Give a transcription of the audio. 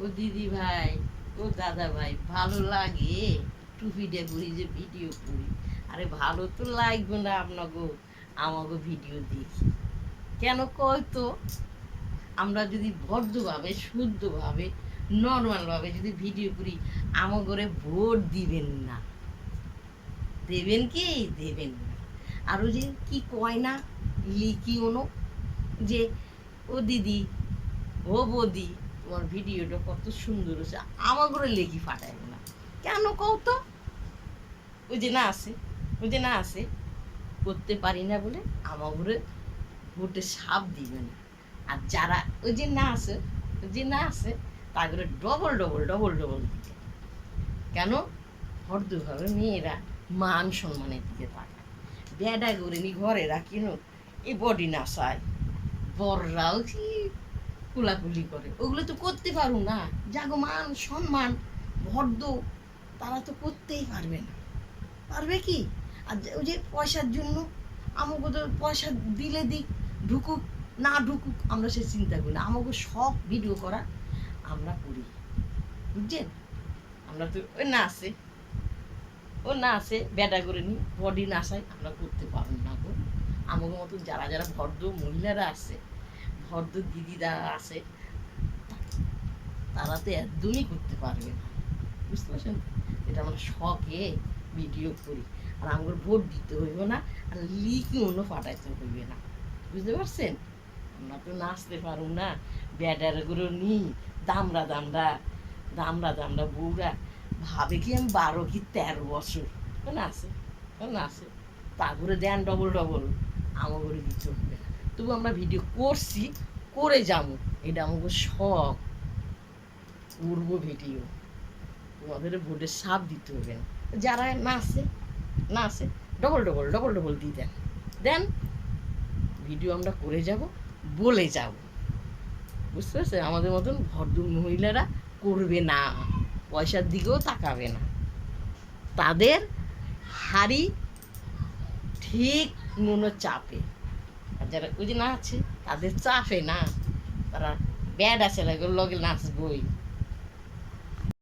ও দিদি ভাই, ও দাদা ভাই, ভালো লাগে টুপিটা করি যে ভিডিও করি। আরে ভালো তো লাগবে না আপনাকে? আমাকে ভিডিও দেখি কেন কয় তো? আমরা যদি ভদ্রভাবে শুদ্ধভাবে নর্মালভাবে যদি ভিডিও করি, আমাকে ভোট দিবেন না। দেবেন কি? দেবেন না। আর ওই যে কি কয় না, লিখি ওনো যে ও দিদি, ও বৌদি, তোমার ভিডিওটা কত সুন্দর হচ্ছে, আমার করে লেখি ফাটায় না কেন কও তো? ওই যে না আছে, ওই যে না আছে, করতে পারি না বলে আমার ঘরে ভোটে সাপ দিবে না। আর যারা ওই যে না আছে, ওই যে না আছে, তাদের ডবল ডবল ডবল ডবল দিবে। কেন? ভদ্রভাবে মেয়েরা মান সম্মানের দিকে তাকায়। বেডা করে নি ঘরে রাখি এই বডি না চায়, বড়রাও কি কুলাকুলি করে, ওগুলো তো করতে পারো না। জাগো মান সম্মান ভদ্র, তারা তো করতেই পারবে না। পারবে কি? আর ওই যে পয়সার জন্য আমাকে তো পয়সা দিলে দিক, ঢুকুক না ঢুকুক আমরা সে চিন্তা করি না। আমাকে সব ভিডিও করা আমরা করি, বুঝছেন? আমরা তো ওই না আছে, ও না আছে বেটা করে নি বডি না চাই আমরা করতে পারবো না গো। আমাকে মতো যারা যারা ভদ্র মহিলারা আছে, ভদ্র দিদিরা আছে, তারা তো একদমই করতে পারবে না। বুঝতে পারছেন? এটা আমরা শখে ভিডিও করি। আর আমার ভোট দিতে হইব না, আর লিখি অন্য ফাটাইতে হইবে না। বুঝতে পারছেন? আমরা তো নাচতে পারব না। ব্যাটারগুলো নি দামড়া দামড়া দামড়া দামড়া বউরা ভাবে কি আমি 12 কি 13 বছর নাচে নাচে, তা করে দেন ডবল ডবল আমার করে দিতে হবে না। তবু আমরা ভিডিও করছি, করে যাবো, এটা আমাকে শখ। করবো ভিডিও, তোমাদের ভোটের সাপ দিতে হবে না। যারা নাচে নাচে ডবল ডবল ডবল ডবল দিয়ে দেন দেন, ভিডিও আমরা করে যাব, বলে যাব। বুঝতে পারছে? আমাদের মতন ভদ্র মহিলারা করবে না, পয়সার দিকেও তাকাবে না। তাদের হাড়ি ঠিক নুনো চাপে। আর যারা ওই যে না আছে, তাদের চাপে না, তারা ব্যাড আছে লগে নাচবই।